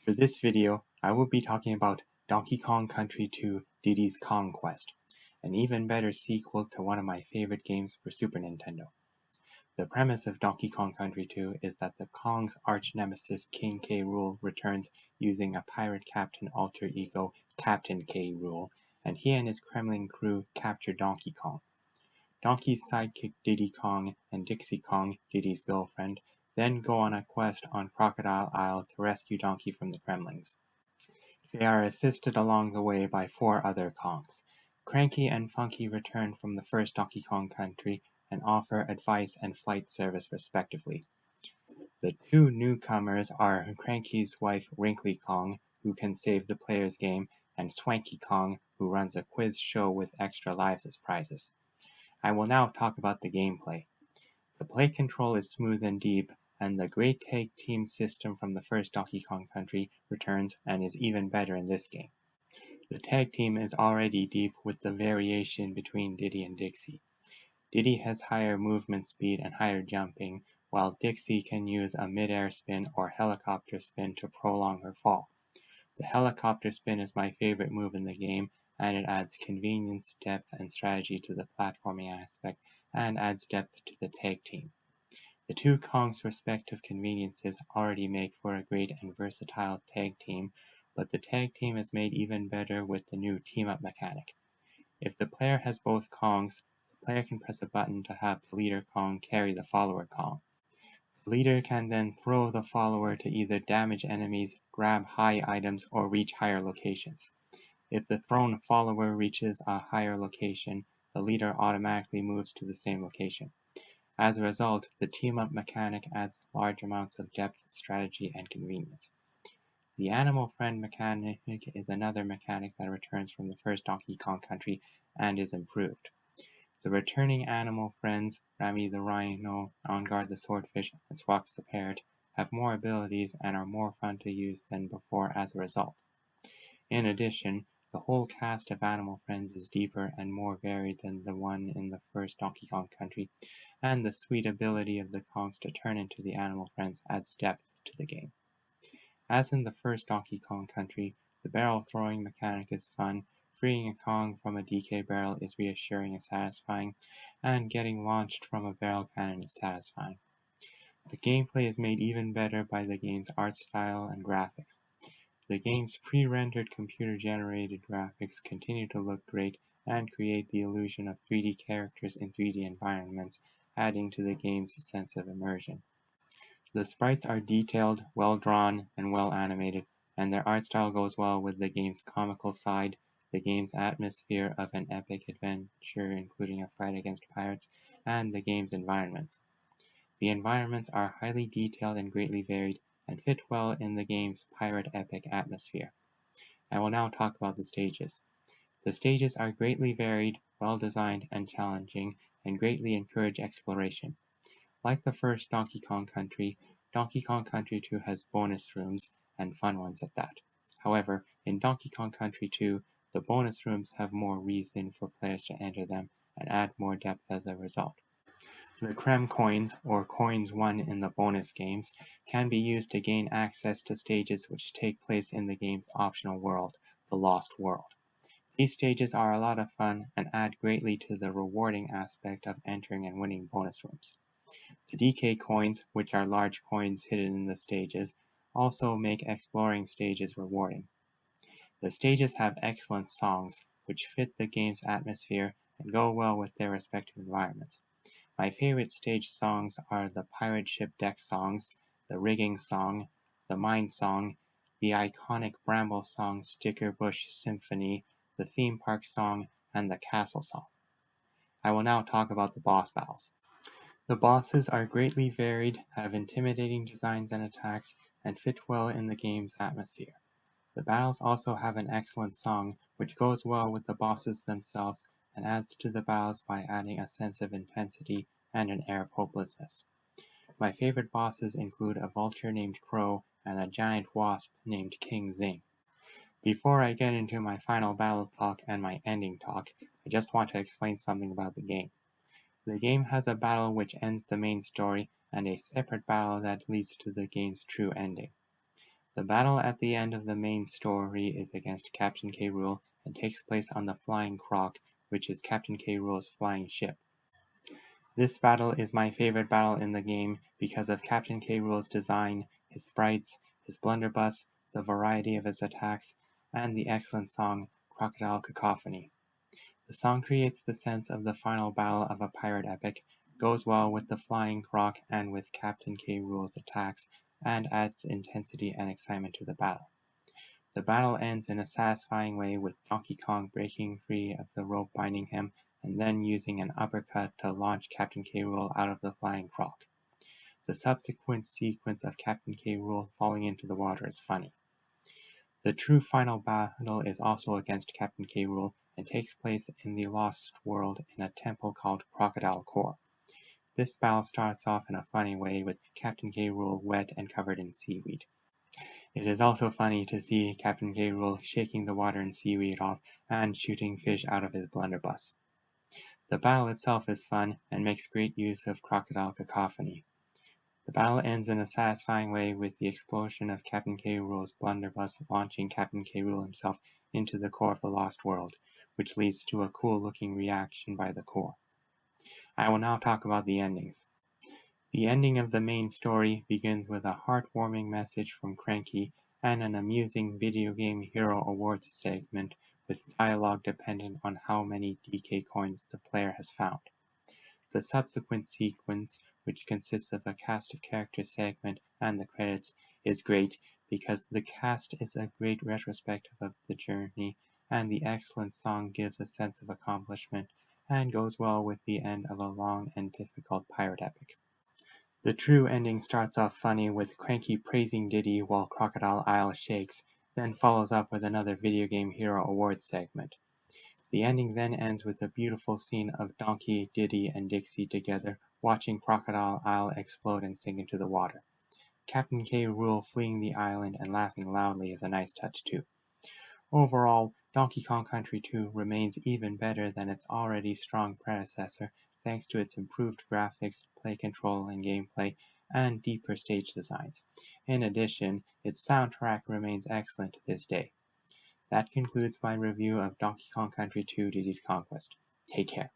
For this video, I will be talking about Donkey Kong Country 2 Diddy's Kong Quest, an even better sequel to one of my favorite games for Super Nintendo. The premise of Donkey Kong Country 2 is that the Kong's arch-nemesis King K. Rool returns using a pirate captain alter ego Captain K. Rool, and he and his Kremling crew capture Donkey Kong. Donkey's sidekick Diddy Kong and Dixie Kong, Diddy's girlfriend, then go on a quest on Crocodile Isle to rescue Donkey from the Kremlings. They are assisted along the way by 4 other Kongs. Cranky and Funky return from the first Donkey Kong Country and offer advice and flight service respectively. The 2 newcomers are Cranky's wife Wrinkly Kong, who can save the player's game, and Swanky Kong, who runs a quiz show with extra lives as prizes. I will now talk about the gameplay. The play control is smooth and deep, and the great tag team system from the first Donkey Kong Country returns and is even better in this game. The tag team is already deep with the variation between Diddy and Dixie. Diddy has higher movement speed and higher jumping, while Dixie can use a mid-air spin or helicopter spin to prolong her fall. The helicopter spin is my favorite move in the game, and it adds convenience, depth, and strategy to the platforming aspect, and adds depth to the tag team. The 2 Kongs' respective conveniences already make for a great and versatile tag team, but the tag team is made even better with the new team-up mechanic. If the player has both Kongs, the player can press a button to have the leader Kong carry the follower Kong. The leader can then throw the follower to either damage enemies, grab high items, or reach higher locations. If the thrown follower reaches a higher location, the leader automatically moves to the same location. As a result, the team-up mechanic adds large amounts of depth, strategy, and convenience. The Animal Friend mechanic is another mechanic that returns from the first Donkey Kong Country and is improved. The returning animal friends, Rami the Rhino, OnGuard the Swordfish, and Squawks the Parrot, have more abilities and are more fun to use than before as a result. In addition, the whole cast of animal friends is deeper and more varied than the one in the first Donkey Kong Country, and the sweet ability of the Kongs to turn into the animal friends adds depth to the game. As in the first Donkey Kong Country, the barrel throwing mechanic is fun, freeing a Kong from a DK barrel is reassuring and satisfying, and getting launched from a barrel cannon is satisfying. The gameplay is made even better by the game's art style and graphics. The game's pre-rendered computer-generated graphics continue to look great and create the illusion of 3D characters in 3D environments, adding to the game's sense of immersion. The sprites are detailed, well-drawn, and well-animated, and their art style goes well with the game's comical side, the game's atmosphere of an epic adventure including a fight against pirates, and the game's environments. The environments are highly detailed and greatly varied, and fit well in the game's pirate epic atmosphere. I will now talk about the stages. The stages are greatly varied, well-designed, and challenging, and greatly encourage exploration. Like the first Donkey Kong Country, Donkey Kong Country 2 has bonus rooms, and fun ones at that. However, in Donkey Kong Country 2, the bonus rooms have more reason for players to enter them and add more depth as a result. The Krem coins, or coins won in the bonus games, can be used to gain access to stages which take place in the game's optional world, the Lost World. These stages are a lot of fun and add greatly to the rewarding aspect of entering and winning bonus rooms. The DK coins, which are large coins hidden in the stages, also make exploring stages rewarding. The stages have excellent songs, which fit the game's atmosphere and go well with their respective environments. My favorite stage songs are the Pirate Ship Deck songs, the Rigging song, the Mine song, the iconic Bramble song Sticker Bush Symphony, the Theme Park song, and the Castle song. I will now talk about the boss battles. The bosses are greatly varied, have intimidating designs and attacks, and fit well in the game's atmosphere. The battles also have an excellent song, which goes well with the bosses themselves and adds to the battles by adding a sense of intensity and an air of hopelessness. My favorite bosses include a vulture named Crow and a giant wasp named King Zing. Before I get into my final battle talk and my ending talk, I just want to explain something about the game. The game has a battle which ends the main story and a separate battle that leads to the game's true ending. The battle at the end of the main story is against Captain K. Rool and takes place on the Flying Croc, which is Captain K. Rool's flying ship. This battle is my favorite battle in the game because of Captain K. Rool's design, his sprites, his blunderbuss, the variety of his attacks, and the excellent song Crocodile Cacophony. The song creates the sense of the final battle of a pirate epic, goes well with the Flying Croc and with Captain K. Rool's attacks, and adds intensity and excitement to the battle. The battle ends in a satisfying way with Donkey Kong breaking free of the rope binding him and then using an uppercut to launch Captain K. Rool out of the Flying Croc. The subsequent sequence of Captain K. Rool falling into the water is funny. The true final battle is also against Captain K. Rool and takes place in the Lost World in a temple called Crocodile Core. This battle starts off in a funny way with Captain K. Rool wet and covered in seaweed. It is also funny to see Captain K. Rool shaking the water and seaweed off and shooting fish out of his blunderbuss. The battle itself is fun and makes great use of Crocodile Cacophony. The battle ends in a satisfying way with the explosion of Captain K. Rool's blunderbuss launching Captain K. Rool himself into the core of the Lost World, which leads to a cool looking reaction by the core. I will now talk about the endings. The ending of the main story begins with a heartwarming message from Cranky and an amusing Video Game Hero Awards segment with dialogue dependent on how many DK coins the player has found. The subsequent sequence, which consists of a cast of characters segment and the credits, is great because the cast is a great retrospective of the journey and the excellent song gives a sense of accomplishment and goes well with the end of a long and difficult pirate epic. The true ending starts off funny with Cranky praising Diddy while Crocodile Isle shakes, then follows up with another Video Game Hero Awards segment. The ending then ends with a beautiful scene of Donkey, Diddy, and Dixie together watching Crocodile Isle explode and sink into the water. Captain K. Rool fleeing the island and laughing loudly is a nice touch too. Overall, Donkey Kong Country 2 remains even better than its already strong predecessor thanks to its improved graphics, play control and gameplay, and deeper stage designs. In addition, its soundtrack remains excellent to this day. That concludes my review of Donkey Kong Country 2 Diddy's Conquest. Take care.